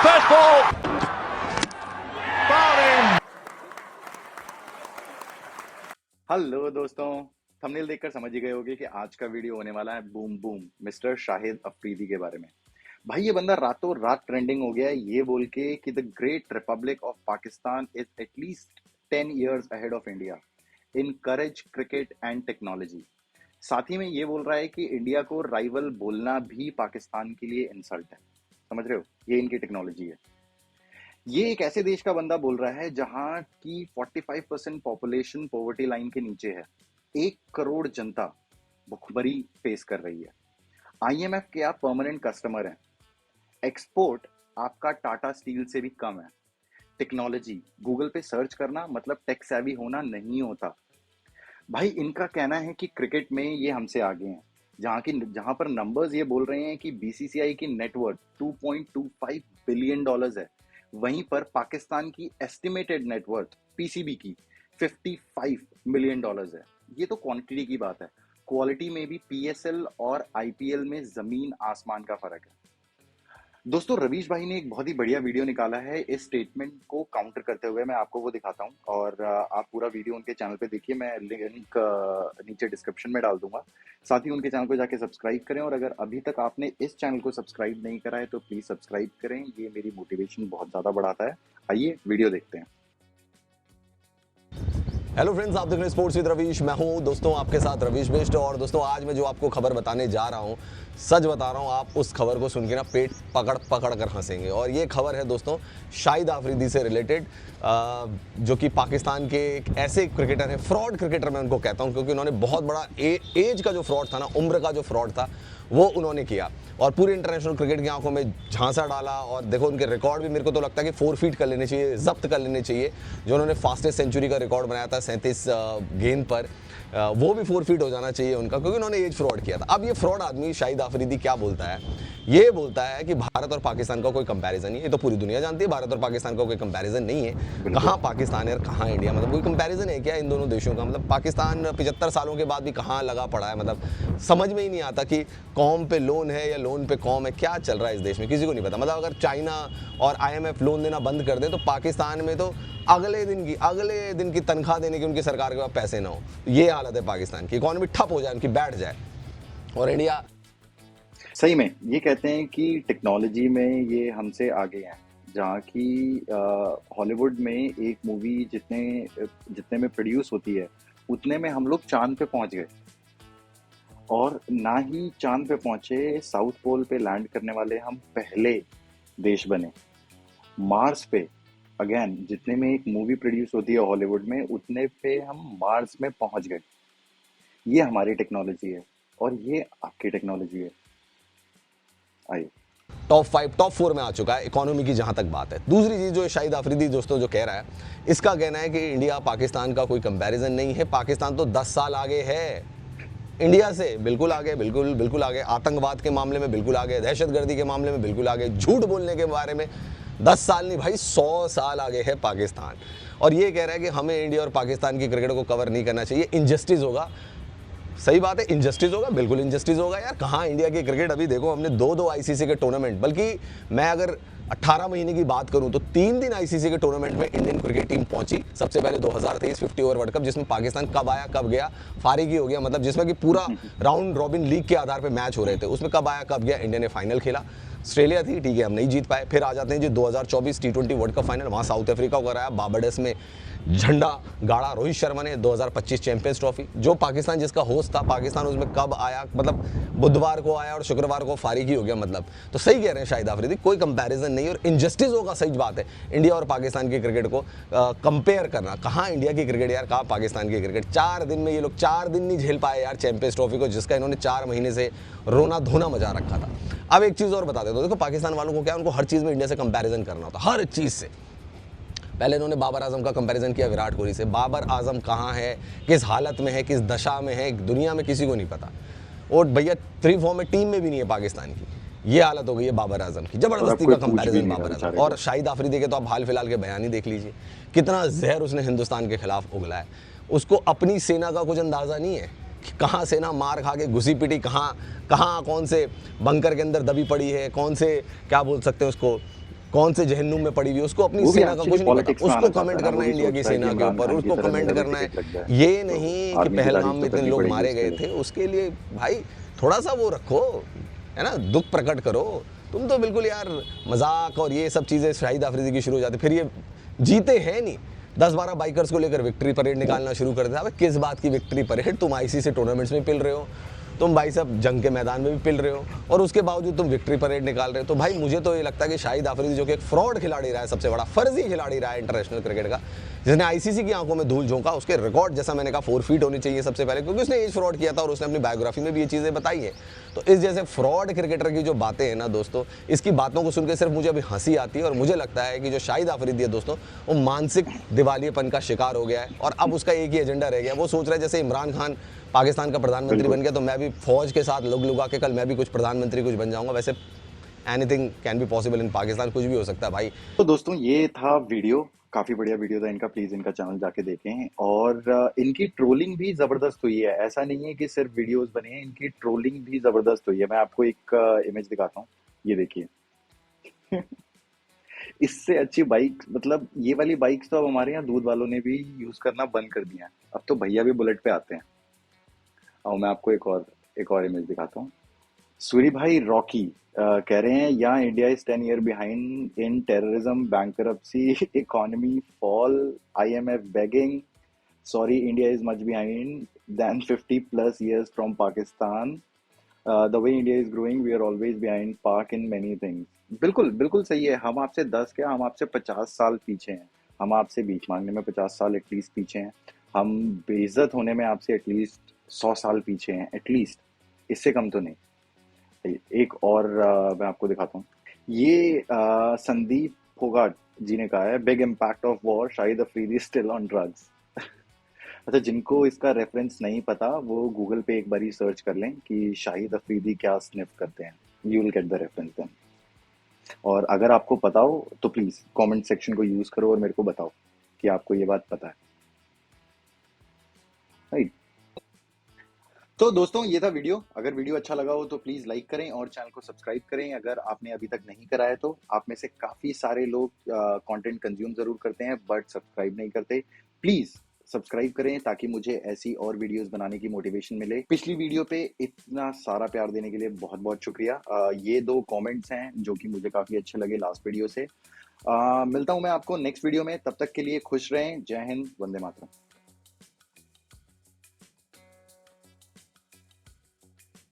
first ball. Bowling. Hello दोस्तों, thumbnail देखकर समझ ही गए होंगे कि आज का वीडियो होने वाला है boom boom mister Shahid Afridi के बारे में। भाई ये बंदा रातों रात ट्रेंडिंग हो गया है ये बोल के कि the great Republic of Pakistan is at least 10 years ahead of India in courage, cricket and technology. साथ ही में ये बोल रहा है कि इंडिया को राइवल बोलना भी पाकिस्तान के लिए इंसल्ट है। समझ रहे हो, ये इनकी टेक्नोलॉजी है। ये एक ऐसे देश का बंदा बोल रहा है जहां की 45% पॉपुलेशन पॉवर्टी लाइन के नीचे है। 1 करोड़ जनता भुखमरी फेस कर रही है। आईएमएफ के आप परमानेंट कस्टमर हैं। एक्सपोर्ट आपका टाटा स्टील से भी कम है। टेक्नोलॉजी गूगल पे सर्च करना मतलब टेक सेवी होना नहीं होता। भाई इनका कहना है कि क्रिकेट में ये हमसे आगे हैं। जहां पर नंबर्स ये बोल रहे हैं कि बीसीसीआई की नेटवर्थ $2.25 बिलियन है, वहीं पर पाकिस्तान की एस्टिमेटेड नेटवर्थ पीसीबी की $55 मिलियन है। ये तो क्वांटिटी की बात है, क्वालिटी में भी पीएसएल और आईपीएल में जमीन आसमान का फर्क है। दोस्तों रवीश भाई ने एक बहुत ही बढ़िया वीडियो निकाला है। इस स्टेटमेंट को काउंटर करते हुए मैं आपको वो दिखाता हूँ और आप पूरा वीडियो उनके चैनल पे देखिए। मैं लिंक नीचे डिस्क्रिप्शन में डाल दूंगा। साथ ही उनके चैनल को जाके सब्सक्राइब करें और अगर अभी तक आपने इस चैनल को सब्सक्राइब नहीं करा है तो प्लीज सब्सक्राइब करें। ये मेरी मोटिवेशन बहुत ज्यादा बढ़ाता है। आइए वीडियो देखते हैं। हेलो फ्रेंड्स, आप देख रहे हैं स्पोर्ट्स विद रवीश। मैं हूं दोस्तों आपके साथ रवीश बेस्ट। और दोस्तों आज मैं जो आपको खबर बताने जा रहा हूं, सच बता रहा हूं, आप उस खबर को सुन के ना पेट पकड़ पकड़ कर हंसेंगे। और ये खबर है दोस्तों शाहिद अफरीदी से रिलेटेड, जो कि पाकिस्तान के एक ऐसे क्रिकेटर हैं, फ्रॉड क्रिकेटर मैं उनको कहता हूं, क्योंकि उन्होंने बहुत बड़ा एज का जो फ्रॉड था ना, उम्र का जो फ्रॉड था वो उन्होंने किया और पूरे इंटरनेशनल क्रिकेट की आंखों में झांसा डाला। और देखो उनके रिकॉर्ड भी मेरे को तो लगता है कि 4 फीट कर लेने चाहिए, जब्त कर लेने चाहिए। जो उन्होंने फास्टेस्ट सेंचुरी का रिकॉर्ड बनाया था 37 गेंद पर, वो भी 4 फीट हो जाना चाहिए उनका, क्योंकि उन्होंने एज फ्रॉड किया था। अब ये फ्रॉड आदमी शाहिद अफरीदी क्या बोलता है, ये बोलता है कि भारत और पाकिस्तान का कोई कंपैरिजन नहीं है। ये तो पूरी दुनिया जानती है भारत और पाकिस्तान का कोई कंपैरिजन नहीं है। कहाँ पाकिस्तान है और कहाँ इंडिया, मतलब कोई कंपैरिजन है क्या इन दोनों देशों का? मतलब पाकिस्तान 75 सालों के बाद भी कहाँ लगा पड़ा है, मतलब समझ में ही नहीं आता कि कौम पे लोन है या लोन पे कौम है। क्या चल रहा है इस देश में किसी को नहीं पता। मतलब अगर चाइना और आईएमएफ लोन देना बंद कर दे तो पाकिस्तान में तो अगले दिन की तनख्वाह देने की उनकी सरकार के पास पैसे ना हो। ये हालत है पाकिस्तान की, इकोनॉमी ठप हो जाए, उनकी बैठ जाए। और इंडिया सही में ये कहते हैं कि टेक्नोलॉजी में ये हमसे आगे हैं। जहाँ की हॉलीवुड में एक मूवी जितने में प्रोड्यूस होती है उतने में हम लोग चांद पे पहुंच गए। और ना ही चांद पे पहुंचे, साउथ पोल पे लैंड करने वाले हम पहले देश बने। मार्स पे अगेन जितने में एक मूवी प्रोड्यूस होती है हॉलीवुड में, उतने पे हम मार्स में पहुंच गए। ये हमारी टेक्नोलॉजी है और ये आपकी टेक्नोलॉजी है। आइए टॉप 5 टॉप 4 में आ चुका है इकोनॉमी की जहां तक बात है। दूसरी चीज जो शाहिद अफरीदी दोस्तों जो कह रहा है, इसका कहना है कि इंडिया पाकिस्तान का कोई कंपैरिजन नहीं है। पाकिस्तान तो 10 साल आगे है इंडिया से, बिल्कुल आगे, बिल्कुल आगे। आतंकवाद के मामले में बिल्कुल आगे, दहशतगर्दी के मामले में बिल्कुल आगे, झूठ बोलने के बारे में 10 साल नहीं भाई 100 साल आगे है पाकिस्तान। और ये कह रहा है कि हमें इंडिया और पाकिस्तान की क्रिकेट को कवर नहीं करना चाहिए, इनजस्टिस होगा। सही बात है, इनजस्टिस होगा, बिल्कुल इनजस्टिस होगा यार। कहाँ इंडिया की क्रिकेट, अभी देखो हमने दो आईसीसी के टूर्नामेंट, बल्कि मैं अगर 18 महीने की बात करूं तो 3 दिन आईसीसी के टूर्नामेंट में इंडियन क्रिकेट टीम पहुंची। सबसे पहले 2023 50 ओवर वर्ल्ड कप, जिसमें पाकिस्तान कब आया कब गया, फारिग ही हो गया, मतलब जिसमें कि पूरा राउंड रॉबिन लीग के आधार पर मैच हो रहे थे, उसमें कब आया कब गया। इंडिया ने फाइनल खेला, ऑस्ट्रेलिया थी, ठीक है हम नहीं जीत पाए। फिर आ जाते हैं जी 2024 T20 वर्ल्ड कप फाइनल, वहाँ साउथ अफ्रीका को कराया, बारबाडोस में झंडा गाड़ा रोहित शर्मा ने। 2025 चैंपियंस ट्रॉफी, जो पाकिस्तान जिसका होस्ट था, पाकिस्तान उसमें कब आया, मतलब बुधवार को आया और शुक्रवार को फारिग ही हो गया। मतलब तो सही कह रहे हैं शाहिद अफरीदी, कोई कंपैरिजन नहीं और इनजस्टिस होगा। सही बात है, इंडिया और पाकिस्तान की क्रिकेट को कंपेयर करना। कहाँ इंडिया की क्रिकेट यार, कहाँ पाकिस्तान की क्रिकेट। 4 दिन में ये लोग 4 दिन नहीं झेल पाए यार चैंपियंस ट्रॉफी को, जिसका इन्होंने 4 महीने से रोना धोना मचा रखा था। अब एक चीज़ और बता देता हूं, देखो पाकिस्तान वालों को क्या, उनको हर चीज़ में इंडिया से कंपैरिजन करना होता, हर चीज़ से। पहले इन्होंने बाबर आजम का कंपैरिजन किया विराट कोहली से। बाबर आजम कहाँ है, किस हालत में है, किस दशा में है, दुनिया में किसी को नहीं पता। और भैया 3 फॉर्म में टीम में भी नहीं है पाकिस्तान की। ये हालत हो गई है बाबर आजम की, जबरदस्ती का कंपैरिजन बाबर आजम। और शाहिद अफरीदी के तो आप हाल फिलहाल के बयान ही देख लीजिए, कितना जहर उसने हिंदुस्तान के खिलाफ उगला है। उसको अपनी सेना का कुछ अंदाजा नहीं है कि कहाँ सेना मार खा के घुसी पिटी, कहाँ कौन से बंकर के अंदर दबी पड़ी है, कौन से क्या बोल सकते हैं उसको कौन से जहन्नुम में पड़ी हुई है, उसको अपनी वो भी सेना का एक्चुअली कुछ नहीं पता। पॉलिटिक्स में उसको आना चाहता कमेंट है ना, करना वो है भी इंडिया की सोचता है कि सेना के इमरान ऊपर, खान की उसको तरह कमेंट मेरा भी करना है। टिकट लग जाए, ये तो नहीं कि आर्मी की पहलगाम तारीफ तो में इतने करनी लोग पड़ेगी मारे उसके गए लिए। थे, उसके लिए भाई थोड़ा सा वो रखो, है ना, दुख प्रकट करो। तुम तो बिल्कुल यार मजाक और ये सब चीज़ें शाहिद अफरीदी की शुरू हो जाती, फिर ये जीते हैं नहीं। 10-12 बाइकर्स को लेकर विक्ट्री परेड निकालना शुरू कर दिया। अबे किस बात की विक्ट्री परेड? तुम आईसीसी टूर्नामेंट्स में पिल रहे हो, तुम भाई साहब जंग के मैदान में भी पिल रहे हो, और उसके बावजूद तुम विक्ट्री परेड निकाल रहे हो। तो भाई मुझे तो ये लगता है कि शाहिद अफरीदी जो कि एक फ्रॉड खिलाड़ी रहा है, सबसे बड़ा फर्जी खिलाड़ी रहा है इंटरनेशनल क्रिकेट का, जिसने आईसीसी की आंखों में धूल झोंका, उसके रिकॉर्ड जैसा मैंने कहा 4 फीट होनी चाहिए सबसे पहले, क्योंकि उसने एज फ्रॉड किया था और उसने अपनी बायोग्राफी में भी ये चीज़ें बताई है। तो इस जैसे फ्रॉड क्रिकेटर की जो बातें हैं ना दोस्तों, इसकी बातों को सुन के सिर्फ मुझे अभी हंसी आती है, और मुझे लगता है कि जो शाहिद अफरीदी है दोस्तों, वो मानसिक दिवालियेपन का शिकार हो गया है, और अब उसका एक ही एजेंडा रह गया। वो सोच रहा है जैसे इमरान खान पाकिस्तान का प्रधानमंत्री बिल्कुल। बन गया, तो मैं भी फौज के साथ लुग लुगा के कल मैं भी कुछ प्रधानमंत्री कुछ बन जाऊंगा। वैसे anything can be possible in Pakistan, कुछ भी हो सकता है भाई। तो दोस्तों ये था वीडियो, काफी बढ़िया वीडियो था इनका, प्लीज इनका चैनल जाके देखें। और इनकी ट्रोलिंग भी जबरदस्त हुई है, ऐसा नहीं है कि सिर्फ वीडियोस बने हैं, इनकी ट्रोलिंग भी जबरदस्त हुई है। मैं आपको एक इमेज दिखाता हूँ, ये देखिए। इससे अच्छी बाइक, मतलब ये वाली बाइक्स तो अब हमारे यहाँ दूध वालों ने भी यूज करना बंद कर दिया है, अब तो भैया भी बुलेट पे आते हैं। और मैं आपको एक और इमेज दिखाता हूँ। सूरी भाई रॉकी कह रहे हैं, यहाँ India is 10 year behind in terrorism, bankruptcy, economy fall, IMF begging, sorry India is much behind than 50+ years from Pakistan, the way India is growing we are always behind Pak in many things. बिल्कुल बिल्कुल सही है, हम आपसे 10 क्या, हम आपसे 50 साल पीछे हैं। हम आपसे भीख मांगने में 50 साल एटलीस्ट पीछे हैं। हम बेइज्जत होने में आपसे एटलीस्ट 100 साल पीछे हैं, एटलीस्ट, इससे कम तो नहीं। एक और मैं आपको दिखाता हूँ। ये संदीप फोगाट जी ने कहा है, big impact of war, Shahid Afridi still on drugs. अच्छा, जिनको इसका रेफरेंस नहीं पता वो गूगल पे एक बारी सर्च कर लें कि शाहिद अफरीदी क्या स्निफ करते हैं, you will get the reference then. और अगर आपको पता हो तो प्लीज कमेंट सेक्शन को यूज करो और मेरे को बताओ कि आपको ये बात पता है, राइट। तो दोस्तों ये था वीडियो, अगर वीडियो अच्छा लगा हो तो प्लीज लाइक करें और चैनल को सब्सक्राइब करें अगर आपने अभी तक नहीं करा है तो। आप में से काफी सारे लोग कंटेंट कंज्यूम जरूर करते हैं बट सब्सक्राइब नहीं करते। प्लीज सब्सक्राइब करें ताकि मुझे ऐसी और वीडियोस बनाने की मोटिवेशन मिले। पिछली वीडियो पे इतना सारा प्यार देने के लिए बहुत बहुत शुक्रिया। ये 2 कमेंट्स हैं जो कि मुझे काफी अच्छे लगे लास्ट वीडियो से। मिलता हूं मैं आपको नेक्स्ट वीडियो में, तब तक के लिए खुश रहें। जय हिंद, वंदे मातरम।